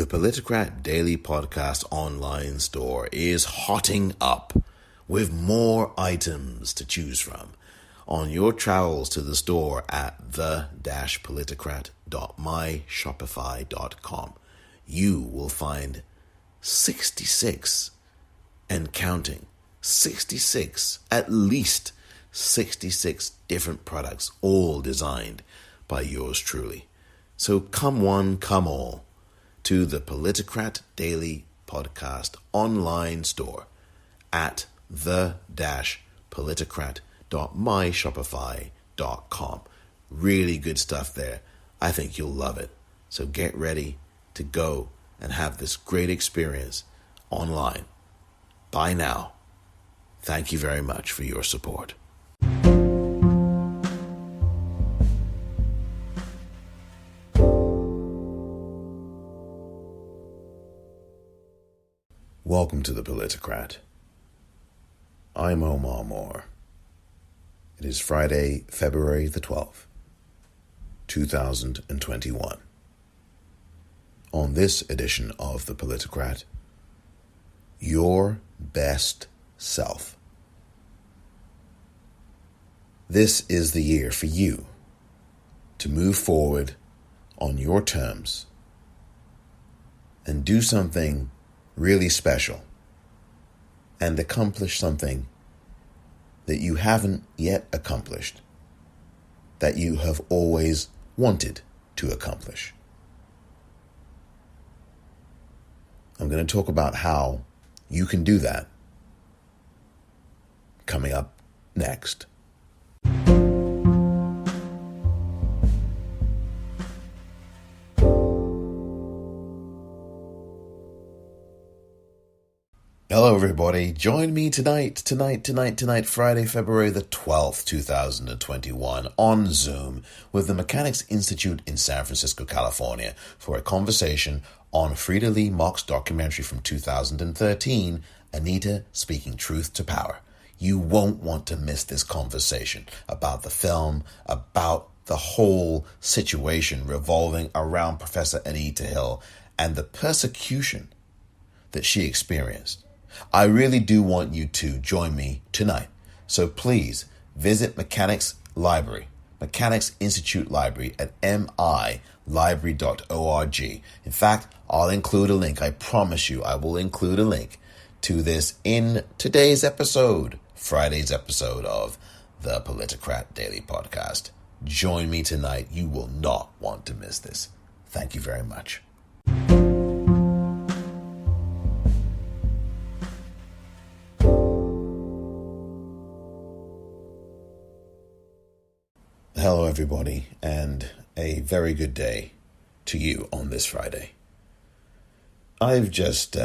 The Politicrat Daily Podcast online store is hotting up with more items to choose from. On your travels to the store at the-politicrat.myshopify.com, you will find 66 and counting. 66, at least 66 different products, all designed by yours truly. So come one, come all, to the Politicrat Daily Podcast online store at the-politicrat.myshopify.com. Really good stuff there. I think you'll love it. So get ready to go and have this great experience online. Bye now. Thank you very much for your support. Welcome to the Politicrat. I'm Omar Moore. It is Friday, February the 12th, 2021. On this edition of the Politicrat, your best self. This is the year for you to move forward on your terms and do something really special and accomplish something that you haven't yet accomplished, that you have always wanted to accomplish. I'm going to talk about how you can do that coming up next. Hello everybody, join me tonight, Friday, February the 12th, 2021, on Zoom with the Mechanics Institute in San Francisco, California, for a conversation on Frida Lee Mock's documentary from 2013, ANITA Speaking Truth to Power. You won't want to miss this conversation about the film, about the whole situation revolving around Professor Anita Hill and the persecution that she experienced. I really do want you to join me tonight. So please visit Mechanics Institute Library at milibrary.org. In fact, I'll include a link. I promise you I will include a link to this in today's episode, Friday's episode of the Politicrat Daily Podcast. Join me tonight. You will not want to miss this. Thank you very much. Hello, everybody, and a very good day to you on this Friday. I've just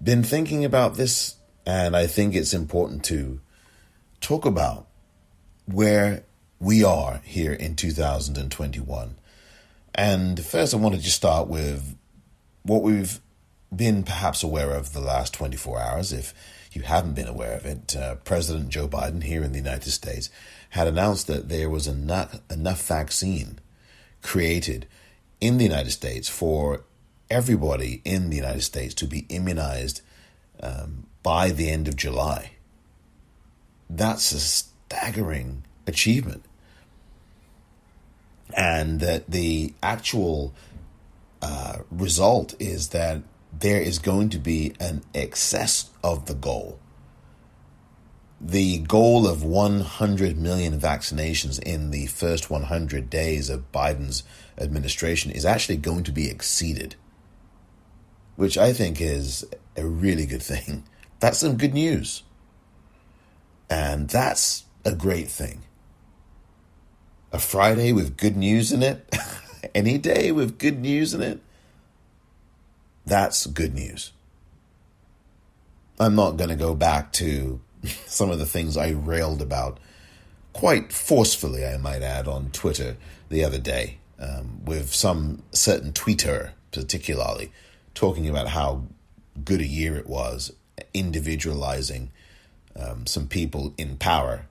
been thinking about this, and I think it's important to talk about where we are here in 2021. And first, I want to just start with what we've been perhaps aware of the last 24 hours. If you haven't been aware of it, President Joe Biden here in the United States had announced that there was enough vaccine created in the United States for everybody in the United States to be immunized by the end of July. That's a staggering achievement. And that the actual result is that there is going to be an excess of the goal. The goal of 100 million vaccinations in the first 100 days of Biden's administration is actually going to be exceeded, which I think is a really good thing. That's some good news. And that's a great thing. A Friday with good news in it, any day with good news in it, that's good news. I'm not going to go back to some of the things I railed about quite forcefully, I might add, on Twitter the other day, with some certain tweeter particularly talking about how good a year it was, individualizing some people in power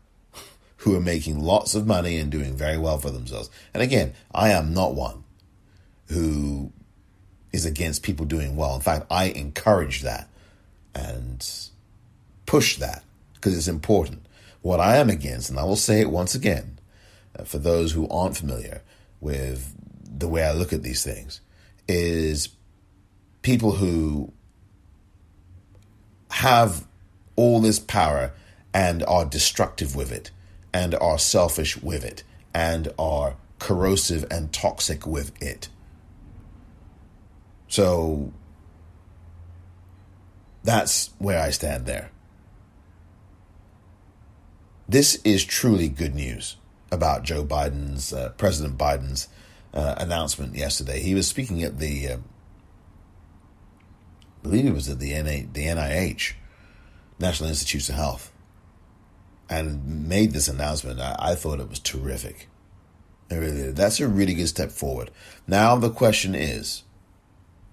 who are making lots of money and doing very well for themselves. And again, I am not one who is against people doing well. In fact, I encourage that and push that because it's important. What I am against, and I will say it once again, for those who aren't familiar with the way I look at these things, is people who have all this power and are destructive with it, and are selfish with it, and are corrosive and toxic with it. So that's where I stand there. This is truly good news about Joe Biden's, President Biden's announcement yesterday. He was speaking at the, I believe it was at the NIH, National Institutes of Health, and made this announcement. I thought it was terrific. That's a really good step forward. Now the question is,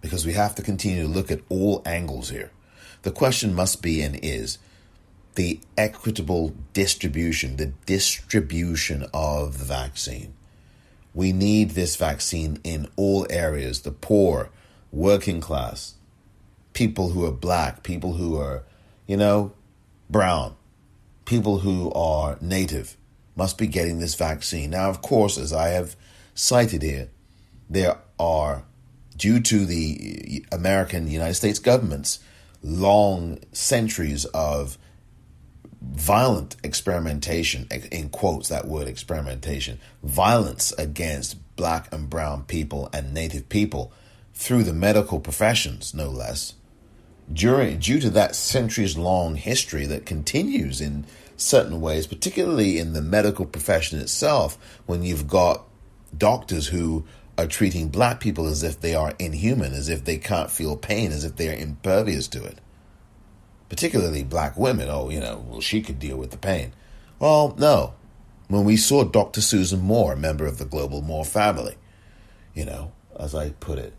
because we have to continue to look at all angles here, the question must be and is the equitable distribution, the distribution of the vaccine. We need this vaccine in all areas, the poor, working class, people who are black, people who are, brown, people who are native must be getting this vaccine. Now, of course, as I have cited here, there are, due to the United States government's long centuries of violent experimentation, in quotes that word experimentation, violence against black and brown people and native people through the medical professions, no less, due to that centuries-long history that continues in certain ways, particularly in the medical profession itself, when you've got doctors who are treating black people as if they are inhuman, as if they can't feel pain, as if they are impervious to it. Particularly black women. Well, she could deal with the pain. Well, no. When we saw Dr. Susan Moore, a member of the Global Moore family, as I put it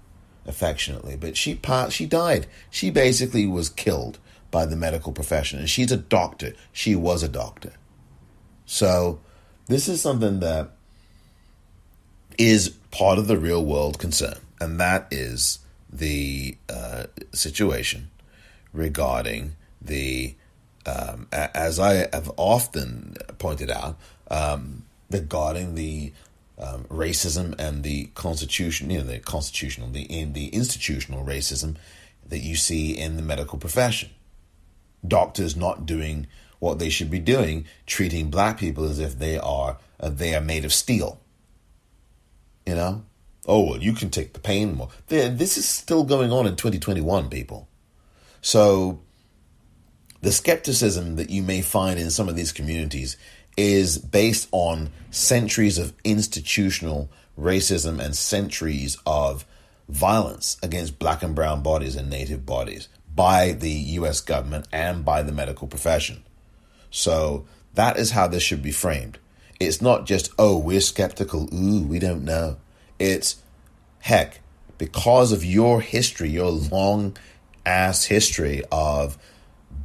affectionately, but she died. She basically was killed by the medical profession, and she's a doctor. She was a doctor. So this is something that is part of the real world concern, and that is the situation regarding the, as I have often pointed out, regarding the racism and the constitution, the institutional racism that you see in the medical profession. Doctors not doing what they should be doing, treating black people as if they are made of steel. Oh, well, you can take the pain more. This is still going on in 2021, people. So the skepticism that you may find in some of these communities is based on centuries of institutional racism and centuries of violence against black and brown bodies and native bodies by the U.S. government and by the medical profession. So that is how this should be framed. It's not just, we're skeptical, we don't know. It's, heck, because of your history, your long-ass history of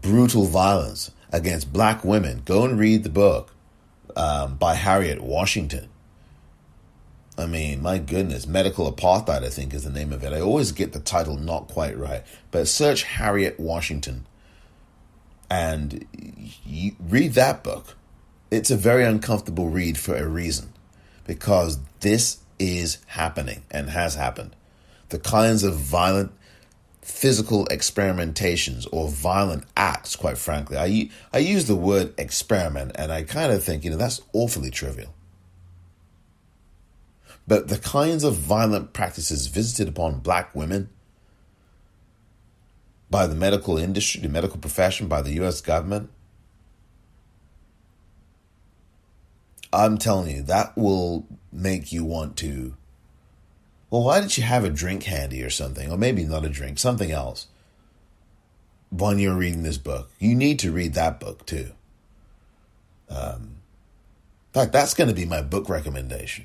brutal violence against black women. Go and read the book by Harriet Washington. I mean, my goodness, Medical Apartheid, I think, is the name of it. I always get the title not quite right. But search Harriet Washington and you read that book. It's a very uncomfortable read for a reason, because this is happening and has happened. The kinds of violent physical experimentations or violent acts, quite frankly. I use the word experiment, and I kind of think, that's awfully trivial. But the kinds of violent practices visited upon black women by the medical industry, the medical profession, by the U.S. government, I'm telling you, that will make you want to, why didn't you have a drink handy or something? Or maybe not a drink, something else. When you're reading this book, you need to read that book too. In fact, that's going to be my book recommendation.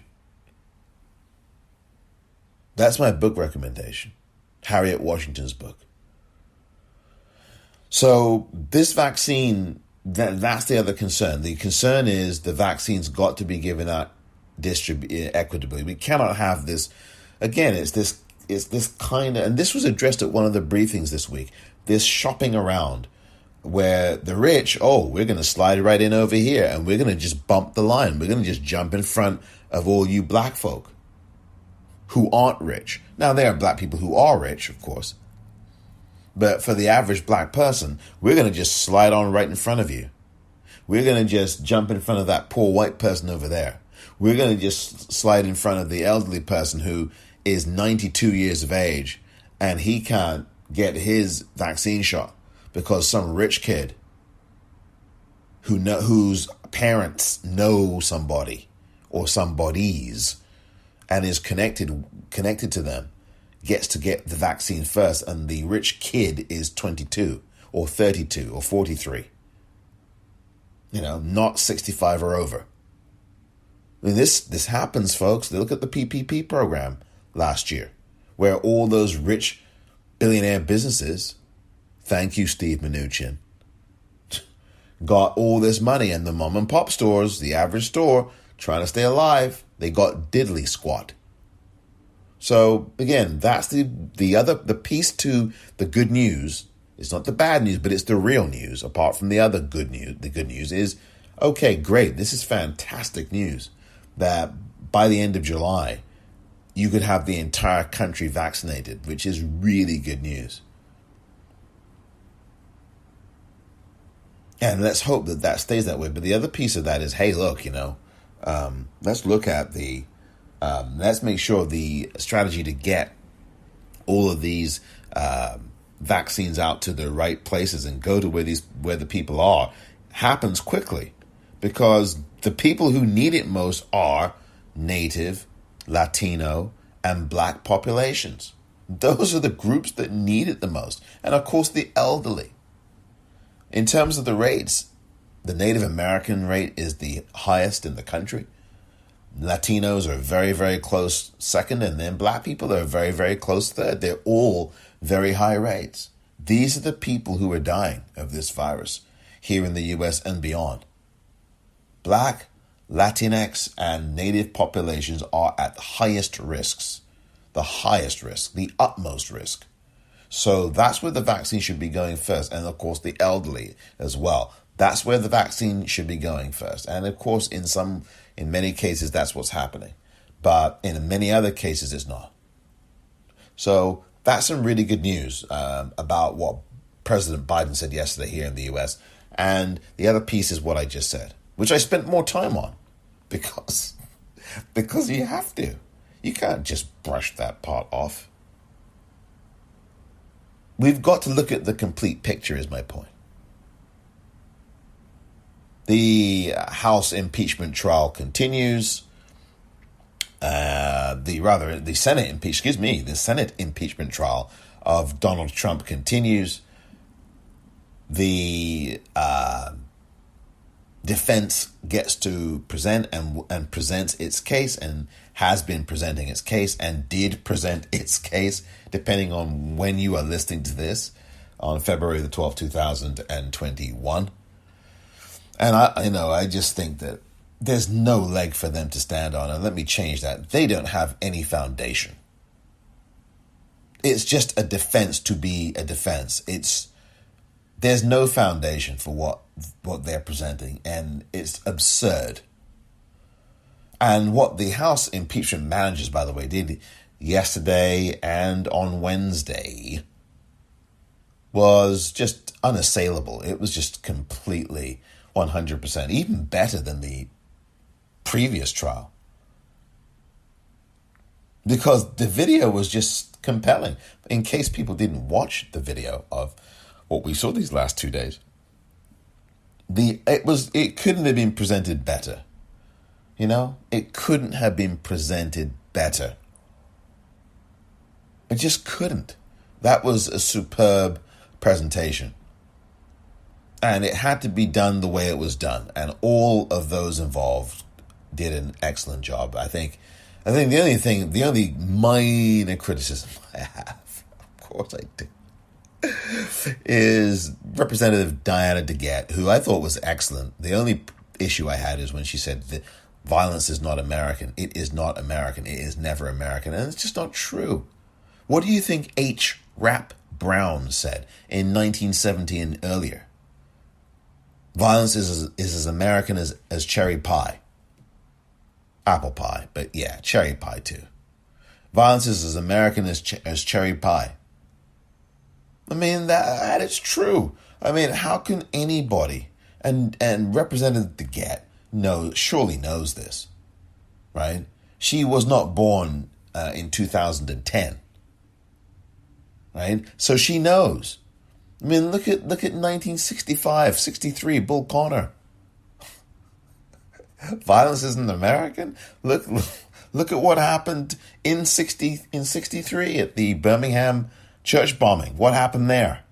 That's my book recommendation. Harriet Washington's book. So this vaccine, that's the other concern. The concern is the vaccine's got to be given out equitably. We cannot have this. Again, it's this it's this kind of, and this was addressed at one of the briefings this week, this shopping around where the rich, oh, we're going to slide right in over here and we're going to just bump the line. We're going to just jump in front of all you black folk who aren't rich. Now, there are black people who are rich, of course. But for the average black person, we're going to just slide on right in front of you. We're going to just jump in front of that poor white person over there. We're going to just slide in front of the elderly person who is 92 years of age and he can't get his vaccine shot because some rich kid whose parents know somebody or somebodies and is connected to them gets to get the vaccine first, and the rich kid is 22 or 32 or 43. Not 65 or over. I mean, this happens, folks. Look at the PPP program last year, where all those rich billionaire businesses, thank you, Steve Mnuchin, got all this money, and the mom and pop stores, the average store, trying to stay alive, they got diddly squat. So again, that's the piece to the good news. It's not the bad news, but it's the real news. Apart from the other good news, the good news is, okay, great. This is fantastic news that by the end of July, you could have the entire country vaccinated, which is really good news. And let's hope that stays that way. But the other piece of that is, hey, look, let's look at let's make sure the strategy to get all of these vaccines out to the right places and go to where the people are happens quickly, because the people who need it most are Native, Latino, and Black populations. Those are the groups that need it the most. And of course, the elderly. In terms of the rates, the Native American rate is the highest in the country. Latinos are very, very close second, and then Black people are very, very close third. They're all very high rates. These are the people who are dying of this virus here in the US and beyond. Black, Latinx, and Native populations are at the highest risks, the utmost risk. So that's where the vaccine should be going first. And of course, the elderly as well. That's where the vaccine should be going first. And of course, in many cases, that's what's happening. But in many other cases, it's not. So that's some really good news about what President Biden said yesterday here in the US. And the other piece is what I just said, which I spent more time on because you have to. You can't just brush that part off. We've got to look at the complete picture, is my point. The House impeachment trial continues. The Senate impeachment trial of Donald Trump continues. The defense gets to present and presents its case, and has been presenting its case and did present its case, depending on when you are listening to this, on February the 12th, 2021. And I just think that there's no leg for them to stand on. And let me change that. They don't have any foundation. It's just a defense to be a defense. There's no foundation for what they're presenting, and it's absurd. And what the House impeachment managers, by the way, did yesterday and on Wednesday was just unassailable. It was just completely 100%, even better than the previous trial. Because the video was just compelling. In case people didn't watch the video of what we saw these last 2 days, it couldn't have been presented better. It couldn't have been presented better. It just couldn't. That was a superb presentation. And it had to be done the way it was done. And all of those involved did an excellent job. I think the only minor criticism I have, of course I do, is Representative Diana DeGette, who I thought was excellent. The only issue I had is when she said that violence is not American. It is not American. It is never American. And it's just not true. What do you think H. Rap Brown said in 1970 and earlier? Violence is as American as cherry pie. Apple pie, but yeah, cherry pie too. Violence is as American as cherry pie. I mean, that is true. I mean, how can anybody, and Representative DeGette surely knows this, right? She was not born in 2010, right? So she knows. I mean, look at 1965, 63, Bull Connor. Violence isn't American. Look at what happened in 63 at the Birmingham church bombing. What happened there?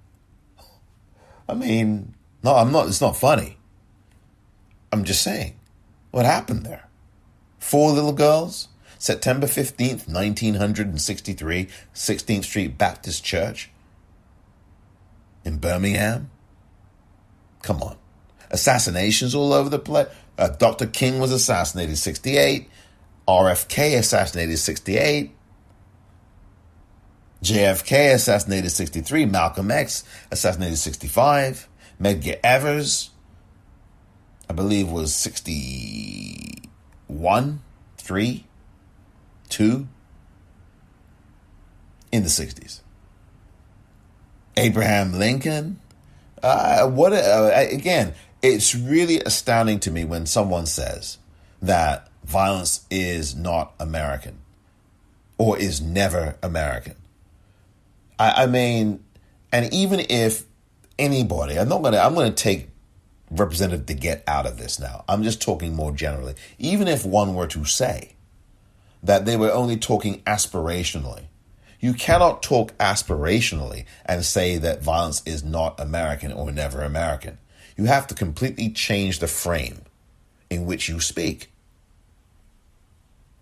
I mean, no, I'm not. It's not funny. I'm just saying, what happened there? 4 little girls, September 15th, 1963, 16th Street Baptist Church in Birmingham. Come on. Assassinations all over the place. Dr. King was assassinated 68. RFK assassinated 68. JFK assassinated 63. Malcolm X assassinated 65. Medgar Evers, I believe, was 61, 3, 2 in the 60s. Abraham Lincoln. Again, it's really astounding to me when someone says that violence is not American or is never American. I mean, and even if anybody, I'm going to take Representative DeGette out of this now. I'm just talking more generally. Even if one were to say that they were only talking aspirationally, you cannot talk aspirationally and say that violence is not American or never American. You have to completely change the frame in which you speak.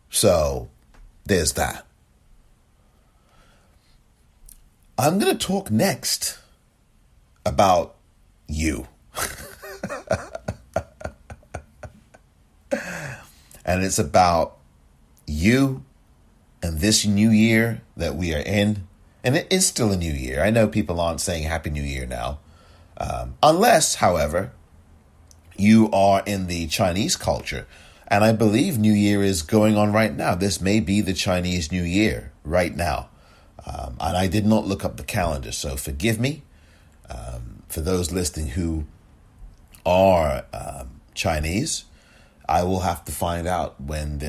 So, there's that. I'm going to talk next about you. And it's about you and this new year that we are in. And it is still a new year. I know people aren't saying Happy New Year now. Unless, however, you are in the Chinese culture. And I believe New Year is going on right now. This may be the Chinese New Year right now. And I did not look up the calendar, so forgive me. For those listening who are Chinese, I will have to find out when,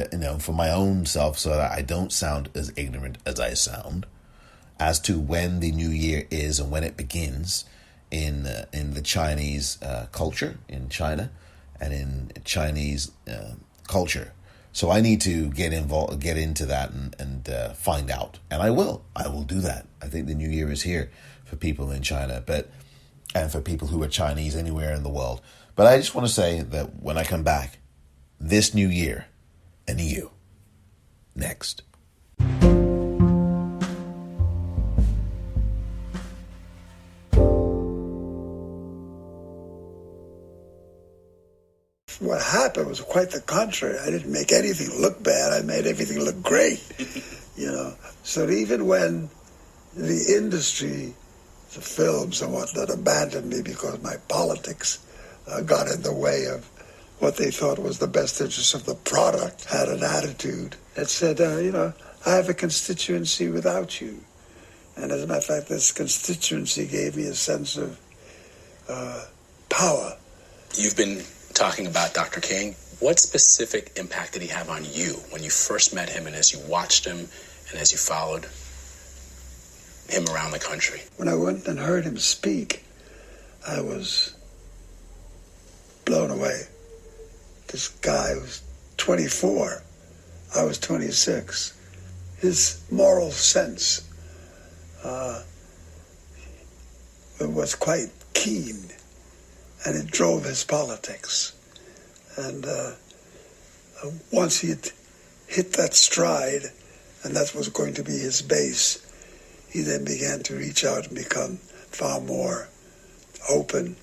for my own self, so that I don't sound as ignorant as I sound, as to when the New Year is and when it begins in the Chinese culture in China and in Chinese culture. So I need to get into that and find out, and I will do that. I think the New Year is here for people in China, and for people who are Chinese anywhere in the world. But I just want to say that when I come back, this new year, and you, next. What happened was quite the contrary. I didn't make anything look bad. I made everything look great, So even when the industry, the films and whatnot, abandoned me because my politics got in the way of what they thought was the best interest of the product, had an attitude that said, I have a constituency without you. And as a matter of fact, this constituency gave me a sense of power. You've been talking about Dr. King. What specific impact did he have on you when you first met him and as you watched him and as you followed him around the country? When I went and heard him speak, I was blown away. This guy was 24. I was 26. His moral sense was quite keen, and it drove his politics. And once he had hit that stride, and that was going to be his base, he then began to reach out and become far more open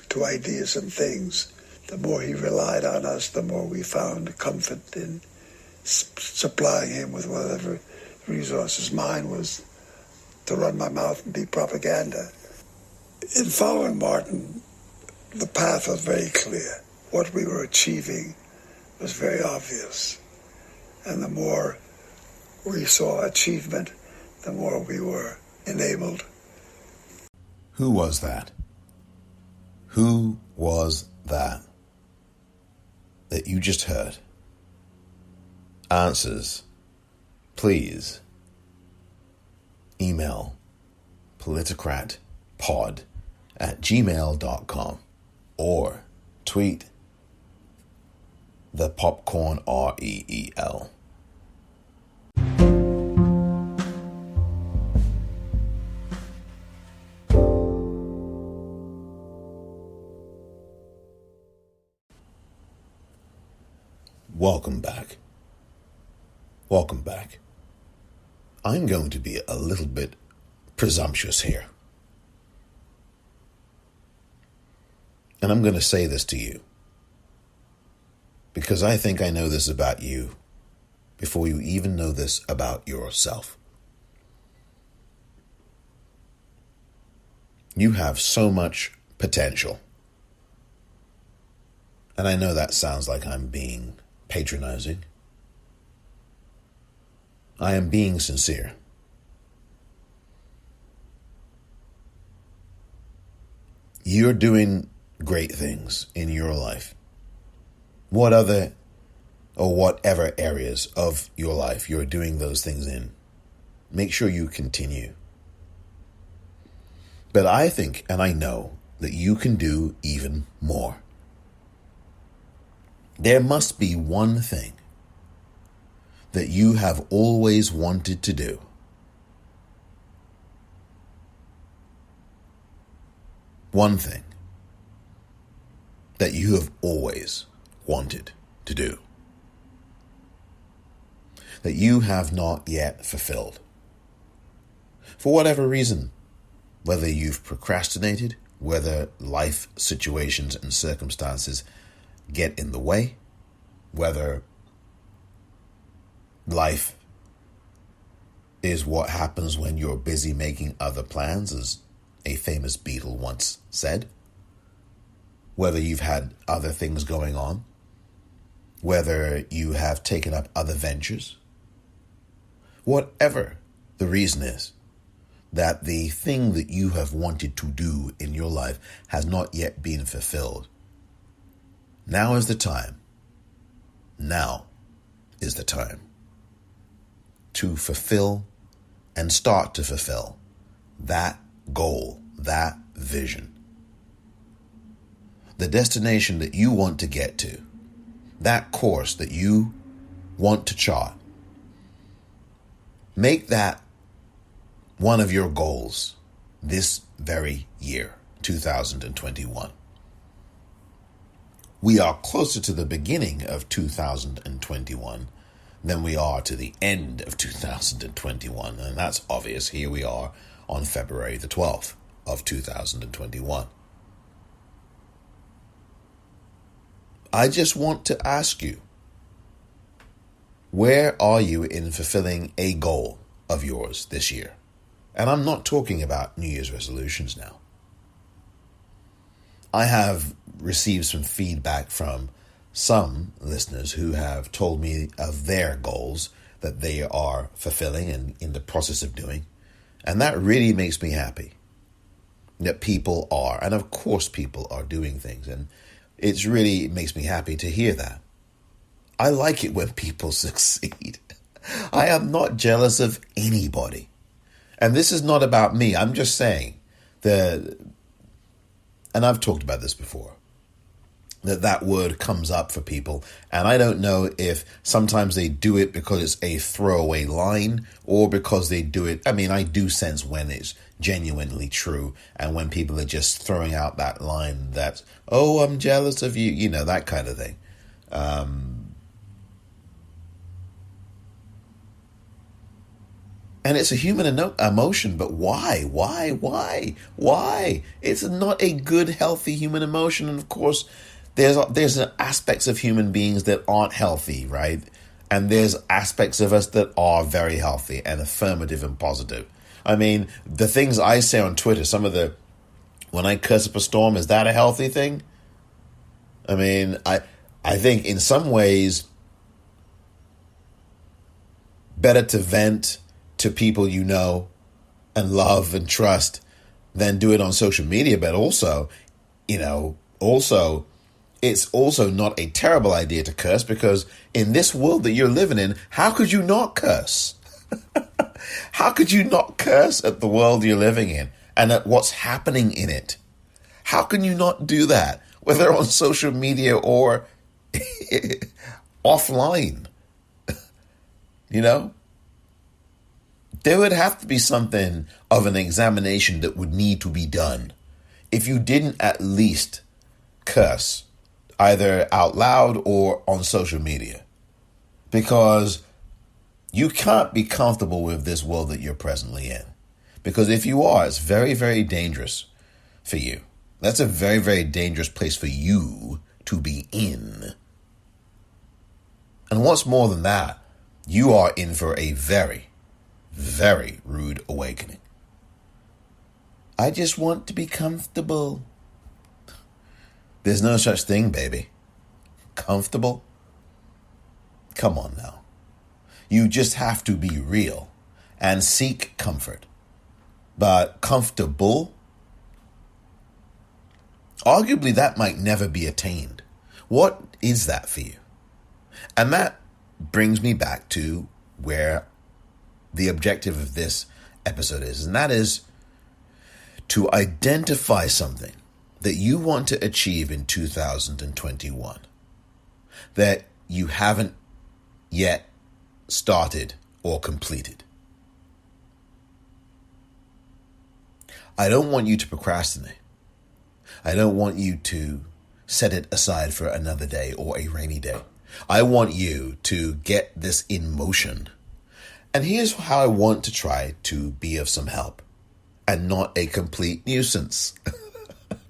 to ideas and things. The more he relied on us, the more we found comfort in supplying him with whatever resources. Mine was to run my mouth and be propaganda. In following Martin, the path was very clear. What we were achieving was very obvious. And the more we saw achievement, the more we were enabled. Who was that? Who was that you just heard? Answers, please. Email politicratpod@gmail.com or tweet the popcorn REEL. Welcome back. Welcome back. I'm going to be a little bit presumptuous here. And I'm going to say this to you because I think I know this about you before you even know this about yourself. You have so much potential. And I know that sounds like I'm being patronizing. I am being sincere. You're doing great things in your life. Whatever areas of your life you're doing those things in, make sure you continue. But I think and I know that you can do even more. There must be one thing that you have always wanted to do. One thing that you have always wanted to do. That you have not yet fulfilled. For whatever reason, whether you've procrastinated, whether life situations and circumstances get in the way, whether life is what happens when you're busy making other plans, as a famous Beatle once said, whether you've had other things going on, whether you have taken up other ventures, whatever the reason is, that the thing that you have wanted to do in your life has not yet been fulfilled. Now is the time. Now is the time to fulfill and start to fulfill that goal, that vision. The destination that you want to get to, that course that you want to chart. Make that one of your goals this very year, 2021. We are closer to the beginning of 2021 than we are to the end of 2021. And that's obvious. Here we are on February the 12th of 2021. I just want to ask you, where are you in fulfilling a goal of yours this year? And I'm not talking about New Year's resolutions now. I have received some feedback from some listeners who have told me of their goals that they are fulfilling and in the process of doing. And that really makes me happy that people are, and of course people are doing things. And it really makes me happy to hear that. I like it when people succeed. I am not jealous of anybody. And this is not about me. I'm just saying and I've talked about this before, that word comes up for people. And I don't know if sometimes they do it because it's a throwaway line or because they do it. I mean, I do sense when it's genuinely true and when people are just throwing out that line that, oh, I'm jealous of you, that kind of thing. And it's a human emotion, but why? Why? It's not a good, healthy human emotion. And of course, there's aspects of human beings that aren't healthy, right? And there's aspects of us that are very healthy and affirmative and positive. I mean, the things I say on Twitter, when I curse up a storm, is that a healthy thing? I mean, I think in some ways, better to vent to people you know and love and trust than do it on social media. But also, it's also not a terrible idea to curse, because in this world that you're living in, how could you not curse? How could you not curse at the world you're living in and at what's happening in it? How can you not do that, whether on social media or offline? There would have to be something of an examination that would need to be done if you didn't at least curse, either out loud or on social media. Because you can't be comfortable with this world that you're presently in. Because if you are, it's very, very dangerous for you. That's a very, very dangerous place for you to be in. And what's more than that, you are in for a very, very rude awakening. I just want to be comfortable. There's no such thing, baby. Comfortable? Come on now. You just have to be real and seek comfort. But comfortable? Arguably, that might never be attained. What is that for you? And that brings me back to where the objective of this episode is, and that is to identify something that you want to achieve in 2021 that you haven't yet started or completed. I don't want you to procrastinate. I don't want you to set it aside for another day or a rainy day. I want you to get this in motion. And here's how I want to try to be of some help and not a complete nuisance.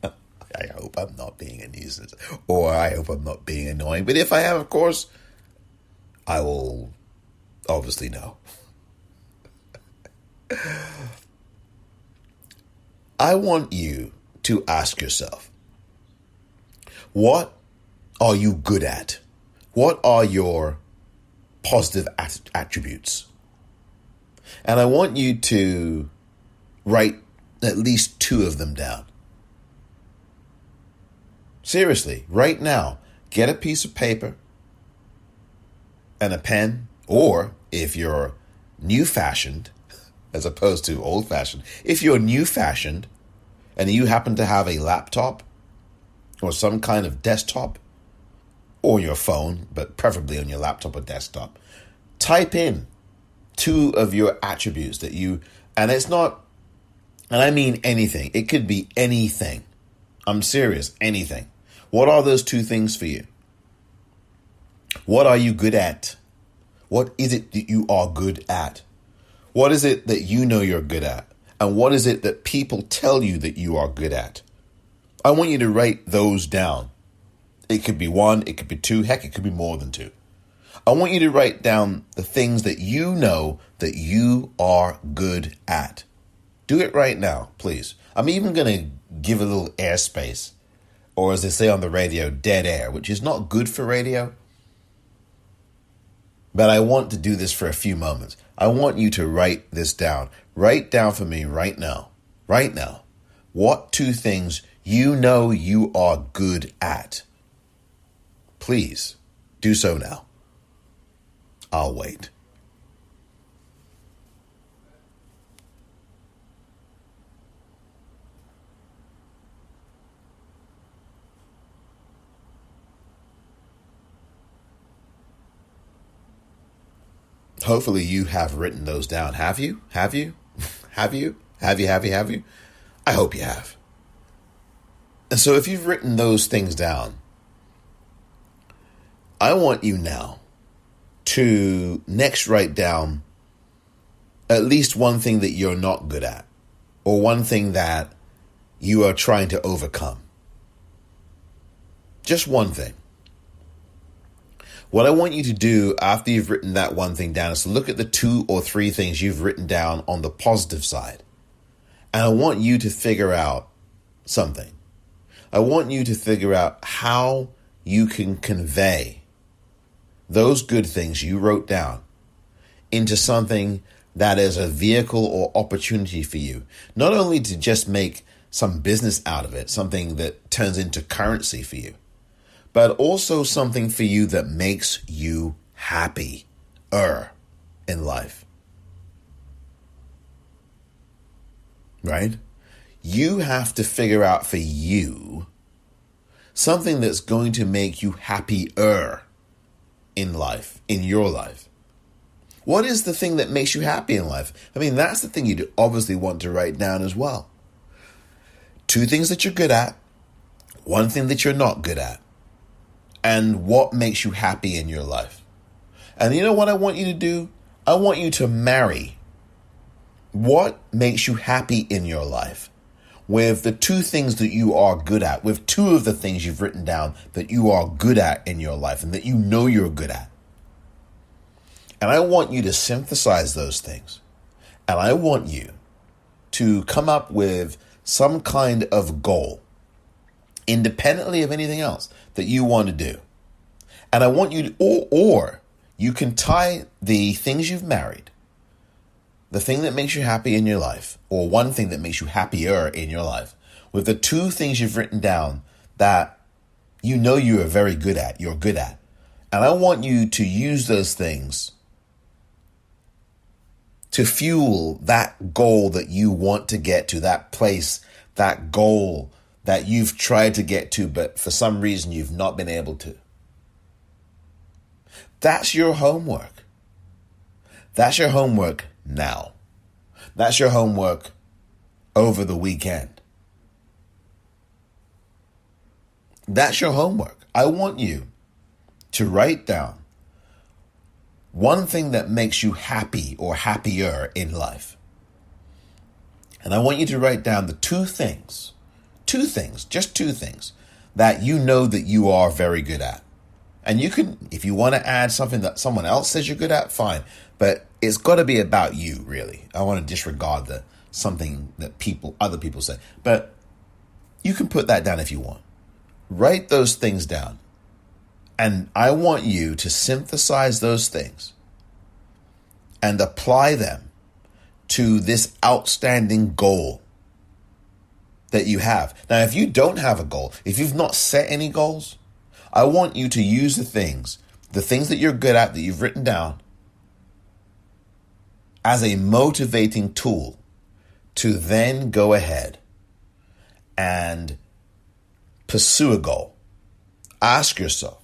I hope I'm not being a nuisance, or I hope I'm not being annoying. But if I am, of course, I will obviously know. I want you to ask yourself, what are you good at? What are your positive attributes? And I want you to write at least 2 of them down. Seriously, right now, get a piece of paper and a pen, or if you're new-fashioned, as opposed to old-fashioned, if you're new-fashioned and you happen to have a laptop or some kind of desktop or your phone, but preferably on your laptop or desktop, type in 2 of your attributes that you, and it's not, and I mean anything. It could be anything. I'm serious, anything. What are those 2 things for you? What are you good at? What is it that you are good at? What is it that you know you're good at? And what is it that people tell you that you are good at? I want you to write those down. It could be 1, it could be 2, heck, it could be more than 2. I want you to write down the things that you know that you are good at. Do it right now, please. I'm even going to give a little airspace, or as they say on the radio, dead air, which is not good for radio. But I want to do this for a few moments. I want you to write this down. Write down for me right now. Right now. What 2 things you know you are good at? Please do so now. I'll wait. Hopefully you have written those down. Have you? Have you? Have you? Have you? Have you? Have you? I hope you have. And so if you've written those things down, I want you now to next write down at least one thing that you're not good at, or one thing that you are trying to overcome. Just one thing. What I want you to do after you've written that one thing down is to look at the 2 or 3 things you've written down on the positive side. And I want you to figure out something. I want you to figure out how you can convey those good things you wrote down into something that is a vehicle or opportunity for you. Not only to just make some business out of it, something that turns into currency for you, but also something for you that makes you happier in life. Right? You have to figure out for you something that's going to make you happier in life, in your life. What is the thing that makes you happy in life? I mean, that's the thing you'd obviously want to write down as well. 2 things that you're good at, 1 thing that you're not good at, and what makes you happy in your life. And you know what I want you to do? I want you to marry what makes you happy in your life with the 2 things that you are good at, with 2 of the things you've written down that you are good at in your life and that you know you're good at. And I want you to synthesize those things. And I want you to come up with some kind of goal, independently of anything else that you want to do. And I want you to, or you can tie the things you've married, the thing that makes you happy in your life, or 1 thing that makes you happier in your life, with the 2 things you've written down that you know you are very good at, you're good at. And I want you to use those things to fuel that goal that you want to get to, that place, that goal that you've tried to get to, but for some reason you've not been able to. That's your homework. That's your homework now. That's your homework over the weekend. That's your homework. I want you to write down 1 thing that makes you happy or happier in life. And I want you to write down the 2 things, just 2 things that you know that you are very good at. And you can, if you want to add something that someone else says you're good at, fine. But it's got to be about you, really. I want to disregard something that other people say. But you can put that down if you want. Write those things down. And I want you to synthesize those things and apply them to this outstanding goal that you have. Now, if you don't have a goal, if you've not set any goals, I want you to use the things that you're good at, that you've written down, as a motivating tool to then go ahead and pursue a goal. Ask yourself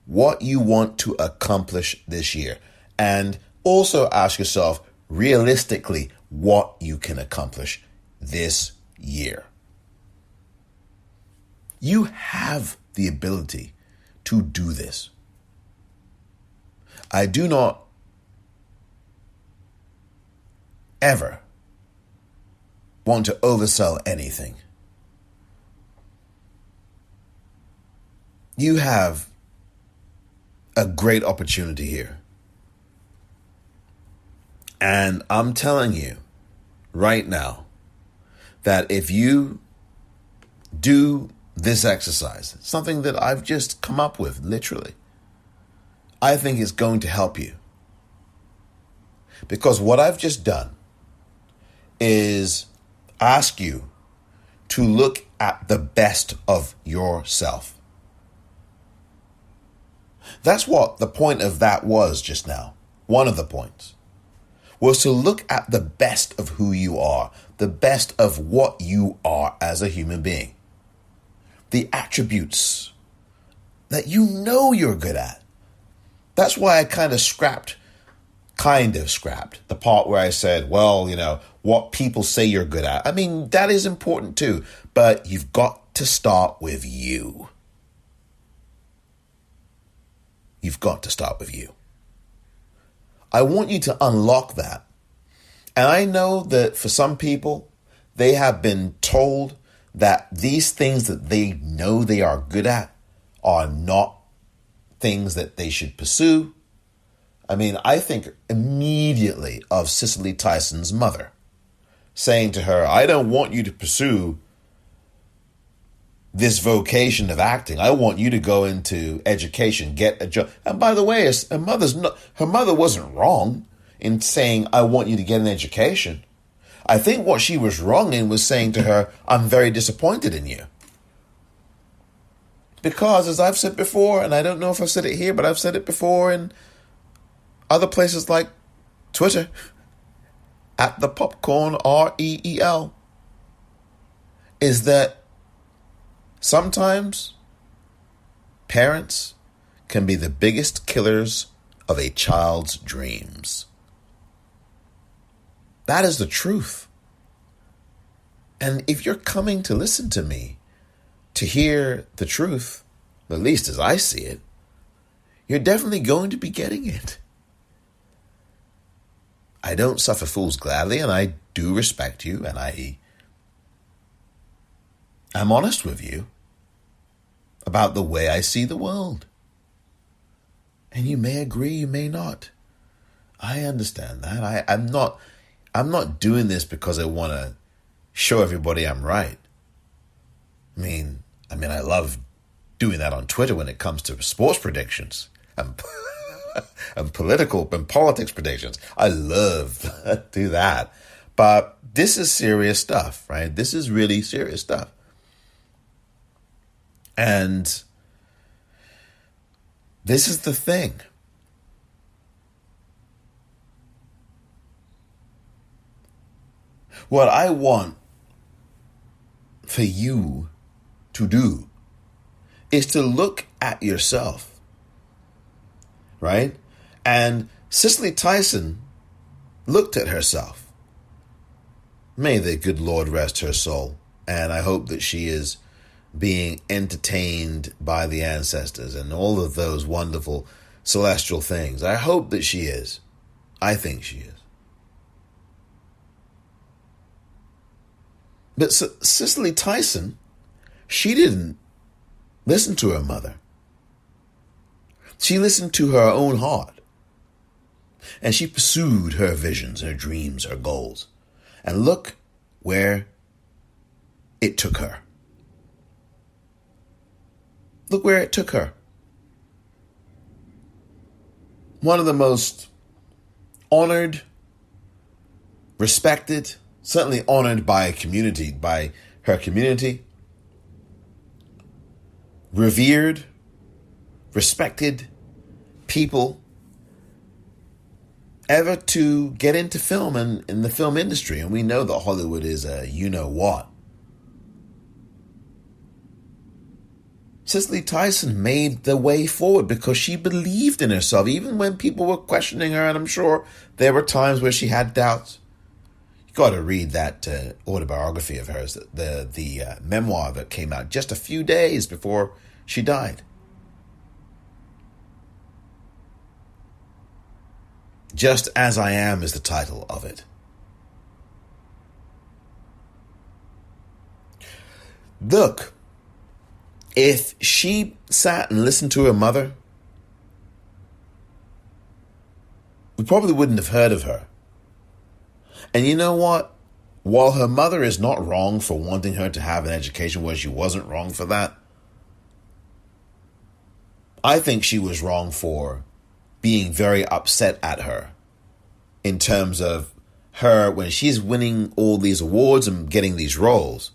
what you want to accomplish this year, and also ask yourself realistically what you can accomplish this year. You have the ability to do this. I do not ever want to oversell anything. You have a great opportunity here. And I'm telling you right now that if you do this exercise, something that I've just come up with, literally, I think it's going to help you. Because what I've just done is ask you to look at the best of yourself. That's what the point of that was just now. One of the points was to look at the best of who you are, the best of what you are as a human being. The attributes that you know you're good at. That's why I kind of scrapped the part where I said, well, what people say you're good at. I mean, that is important too, but you've got to start with you. You've got to start with you. I want you to unlock that. And I know that for some people, they have been told that these things that they know they are good at are not things that they should pursue. I mean, I think immediately of Cicely Tyson's mother saying to her, I don't want you to pursue this vocation of acting. I want you to go into education, get a job. And by the way, her mother wasn't wrong in saying, I want you to get an education. I think what she was wrong in was saying to her, I'm very disappointed in you. Because, as I've said before, and I don't know if I've said it here, but I've said it before in other places like Twitter, at the popcorn, REEL, is that sometimes parents can be the biggest killers of a child's dreams. That is the truth. And if you're coming to listen to me, to hear the truth, at least as I see it, you're definitely going to be getting it. I don't suffer fools gladly, and I do respect you, and I'm honest with you about the way I see the world. And you may agree, you may not. I understand that. I'm not doing this because I want to show everybody I'm right. I mean, I love doing that on Twitter when it comes to sports predictions and political and politics predictions. I love to do that. But this is serious stuff, right? This is really serious stuff. And this is the thing. What I want for you to do is to look at yourself, right? And Cicely Tyson looked at herself. May the good Lord rest her soul. And I hope that she is being entertained by the ancestors and all of those wonderful celestial things. I hope that she is. I think she is. But Cicely Tyson, she didn't listen to her mother. She listened to her own heart. And she pursued her visions, her dreams, her goals. And look where it took her. Look where it took her. One of the most honored, respected, certainly honored by her community, revered, respected people ever to get into film and in the film industry. And we know that Hollywood is a you-know-what. Cicely Tyson made the way forward because she believed in herself, even when people were questioning her, and I'm sure there were times where she had doubts. You got to read that autobiography of hers, the memoir that came out just a few days before she died. Just As I Am is the title of it. Look, if she sat and listened to her mother, we probably wouldn't have heard of her. And you know what? While her mother is not wrong for wanting her to have an education, where she wasn't wrong for that, I think she was wrong for being very upset at her in terms of her when she's winning all these awards and getting these roles.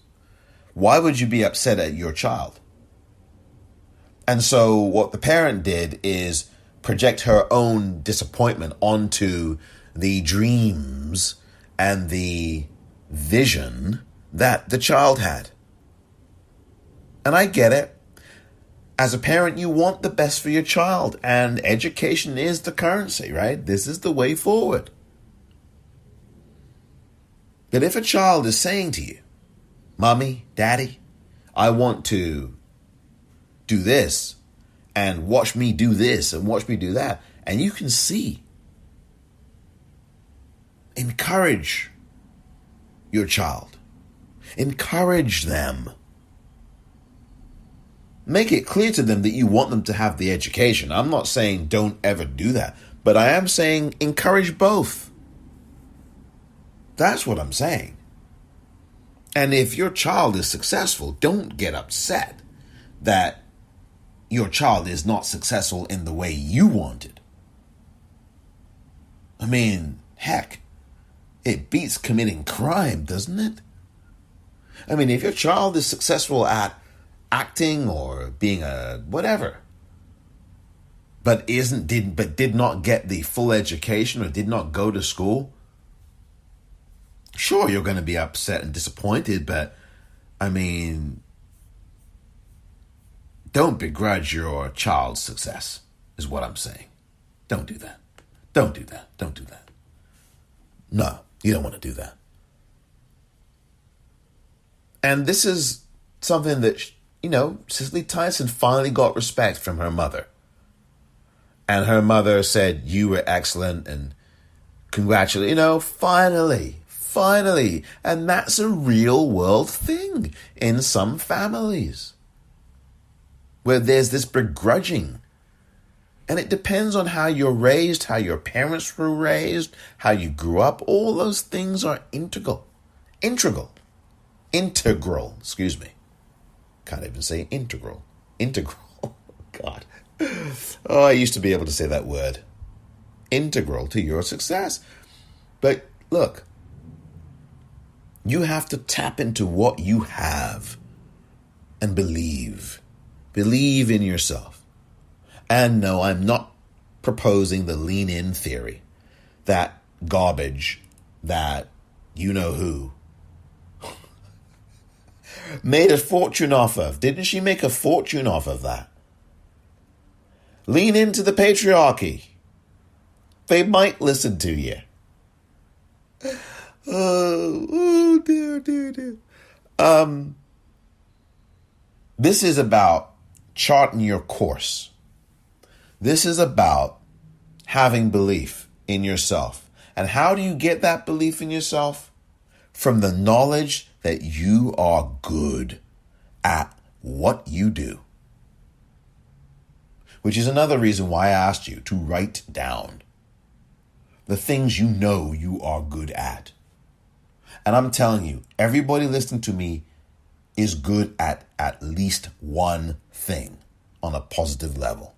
Why would you be upset at your child? And so what the parent did is project her own disappointment onto the dreams and the vision that the child had. And I get it. As a parent, you want the best for your child, and education is the currency, right? This is the way forward. But if a child is saying to you, Mommy, Daddy, I want to do this, and watch me do this, and watch me do that, and you can see, encourage your child. Encourage them. Make it clear to them that you want them to have the education. I'm not saying don't ever do that, but I am saying encourage both. That's what I'm saying. And if your child is successful, don't get upset that your child is not successful in the way you wanted. I mean, heck, it beats committing crime, doesn't it? I mean, if your child is successful at acting or being a whatever, but did not get the full education or did not go to school, sure, you're going to be upset and disappointed, but I mean, don't begrudge your child's success, is what I'm saying. Don't do that. Don't do that. Don't do that. No, you don't want to do that. And this is something that, Cicely Tyson finally got respect from her mother. And her mother said, you were excellent and congratulate, finally. And that's a real world thing in some families where there's this begrudging. And it depends on how you're raised, how your parents were raised, how you grew up. All those things are integral, excuse me. Can't even say integral. God. Oh, I used to be able to say that word. Integral to your success. But look, you have to tap into what you have and believe. Believe in yourself. And no, I'm not proposing the lean in theory, that garbage that you-know-who made a fortune off of. Didn't she make a fortune off of that? Lean into the patriarchy. They might listen to you. Oh dear. This is about charting your course. This is about having belief in yourself. And how do you get that belief in yourself? From the knowledge that you are good at what you do. Which is another reason why I asked you to write down the things you know you are good at. And I'm telling you, everybody listening to me is good at least one thing on a positive level.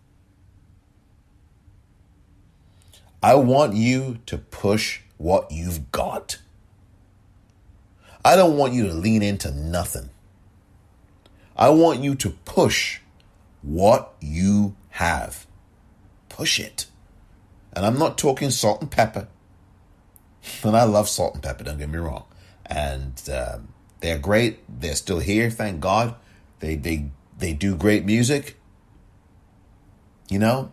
I want you to push what you've got. I don't want you to lean into nothing. I want you to push what you have. Push it. And I'm not talking salt and pepper. And I love salt and pepper, don't get me wrong. And they're great. They're still here, thank God. They do great music. But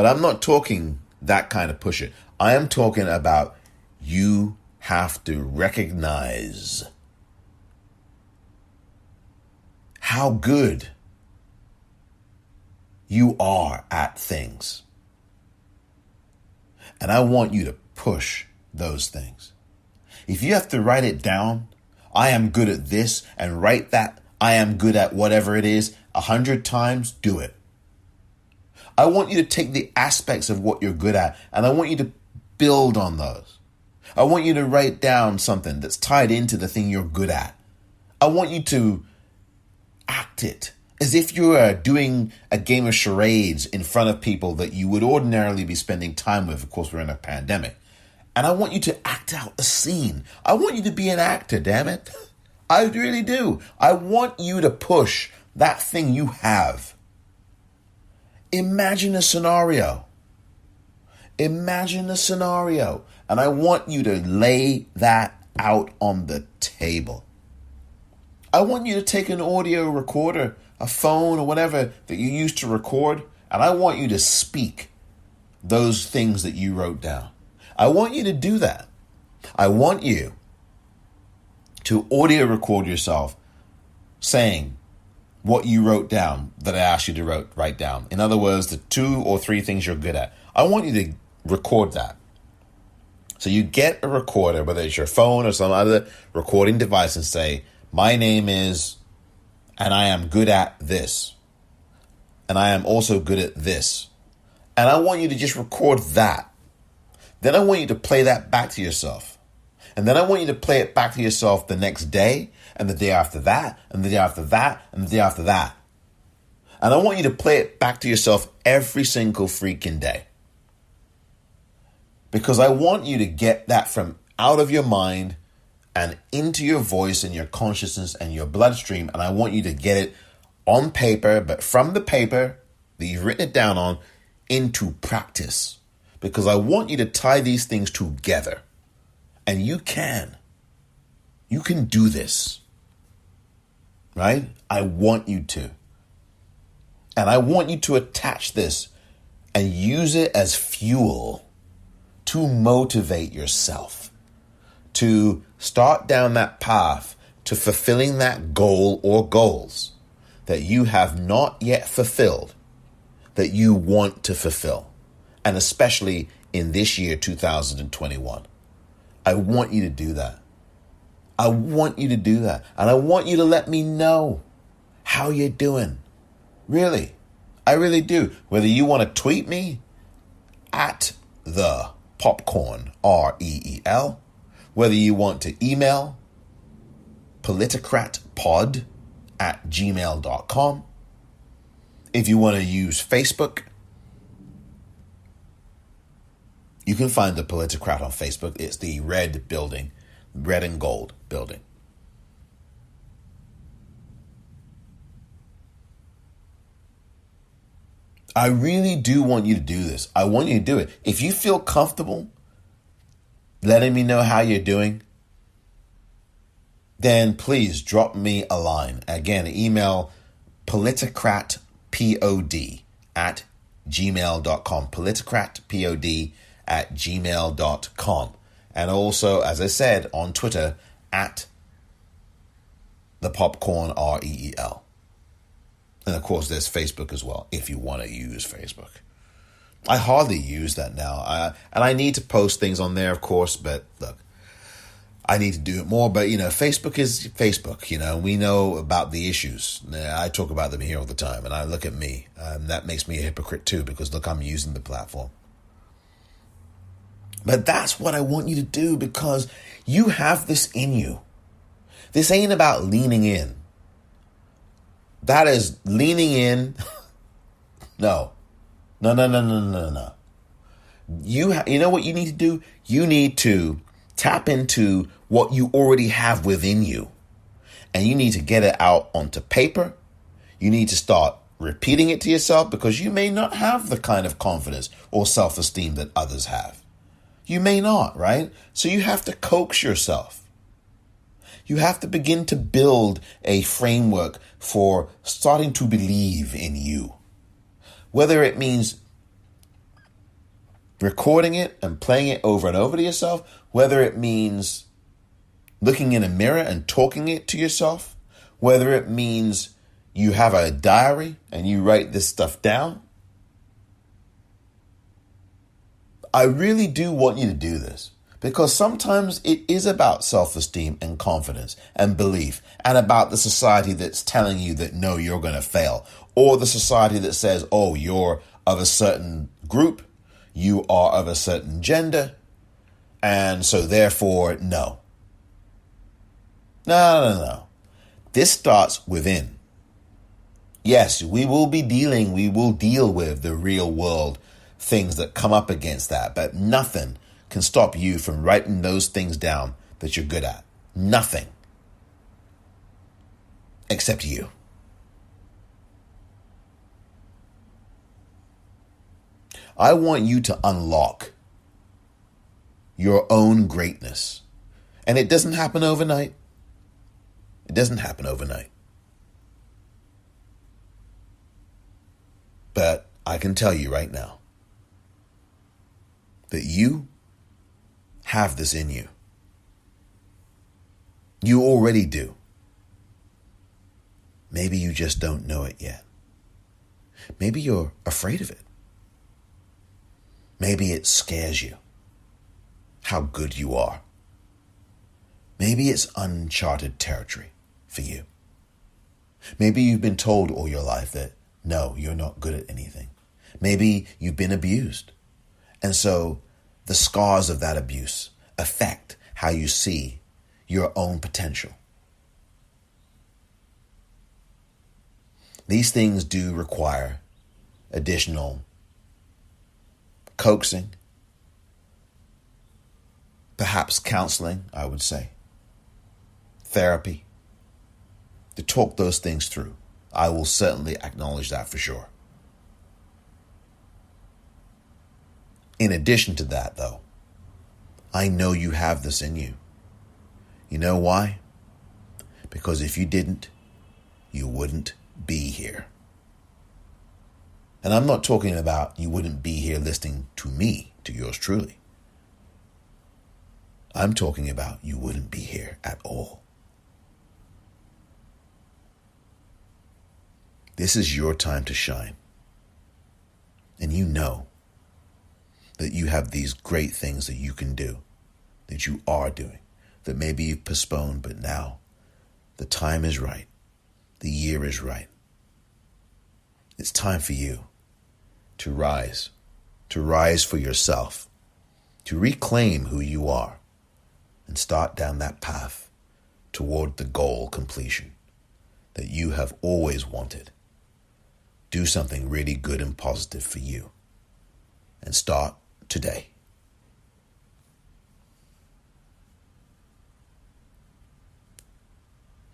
I'm not talking that kind of push it. I am talking about you have to recognize how good you are at things. And I want you to push those things. If you have to write it down, I am good at this, and write that I am good at whatever it is 100 times, do it. I want you to take the aspects of what you're good at, and I want you to build on those. I want you to write down something that's tied into the thing you're good at. I want you to act it as if you are doing a game of charades in front of people that you would ordinarily be spending time with. Of course, we're in a pandemic. And I want you to act out a scene. I want you to be an actor, damn it. I really do. I want you to push that thing you have. Imagine a scenario. Imagine a scenario. And I want you to lay that out on the table. I want you to take an audio recorder, a phone or whatever that you use to record, and I want you to speak those things that you wrote down. I want you to do that. I want you to audio record yourself saying what you wrote down that I asked you to write down. In other words, the 2 or 3 things you're good at. I want you to record that. So you get a recorder, whether it's your phone or some other recording device, and say, my name is, and I am good at this. and I am also good at this. And I want you to just record that. Then I want you to play that back to yourself. And then I want you to play it back to yourself the next day, and the day after that, and the day after that, and the day after that. And I want you to play it back to yourself every single freaking day. Because I want you to get that from out of your mind and into your voice and your consciousness and your bloodstream. And I want you to get it on paper, but from the paper that you've written it down on into practice. Because I want you to tie these things together. And you can. You can do this. Right? I want you to. And I want you to attach this and use it as fuel to motivate yourself, to start down that path to fulfilling that goal or goals that you have not yet fulfilled, that you want to fulfill. And especially in this year, 2021. I want you to do that. I want you to do that. And I want you to let me know how you're doing. Really. I really do. Whether you want to tweet me at the popcorn, REEL, whether you want to email politicratpod@gmail.com. If you want to use Facebook, you can find the Politicrat on Facebook. It's the red building, red and gold building. I really do want you to do this. I want you to do it. If you feel comfortable letting me know how you're doing, then please drop me a line. Again, email politicratpod@gmail.com. politicratpod@gmail.com. And also, as I said, on Twitter, at the popcorn, REEL. And of course, there's Facebook as well, if you want to use Facebook. I hardly use that now. And I need to post things on there, of course, but look, I need to do it more. But, Facebook is Facebook. We know about the issues. I talk about them here all the time, and I look at me. That makes me a hypocrite too, because look, I'm using the platform. But that's what I want you to do, because you have this in you. This ain't about leaning in. That is leaning in. No. You know what you need to do? You need to tap into what you already have within you. And you need to get it out onto paper. You need to start repeating it to yourself, because you may not have the kind of confidence or self-esteem that others have. You may not, right? So you have to coax yourself. You have to begin to build a framework for starting to believe in you. Whether it means recording it and playing it over and over to yourself, whether it means looking in a mirror and talking it to yourself, whether it means you have a diary and you write this stuff down. I really do want you to do this. Because sometimes it is about self-esteem and confidence and belief, and about the society that's telling you that, no, you're going to fail. Or the society that says, oh, you're of a certain group, you are of a certain gender, and so therefore, no. No. This starts within. Yes, we will deal with the real world things that come up against that, but nothing can stop you from writing those things down that you're good at. Nothing. Except you. I want you to unlock your own greatness. And it doesn't happen overnight. It doesn't happen overnight. But I can tell you right now that you have this in you. You already do. Maybe you just don't know it yet. Maybe you're afraid of it. Maybe it scares you how good you are. Maybe it's uncharted territory for you. Maybe you've been told all your life that No, you're not good at anything. Maybe you've been abused. And so the scars of that abuse affect how you see your own potential. These things do require additional coaxing, perhaps counseling, I would say, therapy, to talk those things through. I will certainly acknowledge that for sure. In addition to that, though, I know you have this in you. You know why? Because if you didn't, you wouldn't be here. And I'm not talking about you wouldn't be here listening to me, to yours truly. I'm talking about you wouldn't be here at all. This is your time to shine. And you know that you have these great things that you can do, that you are doing, that maybe you've postponed, but now the time is right. The year is right. It's time for you to rise for yourself, to reclaim who you are, and start down that path toward the goal completion that you have always wanted. Do something really good and positive for you, and start today.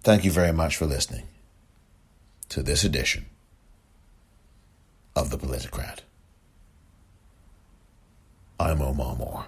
Thank you very much for listening to this edition of the Politicrat. I'm Omar Moore.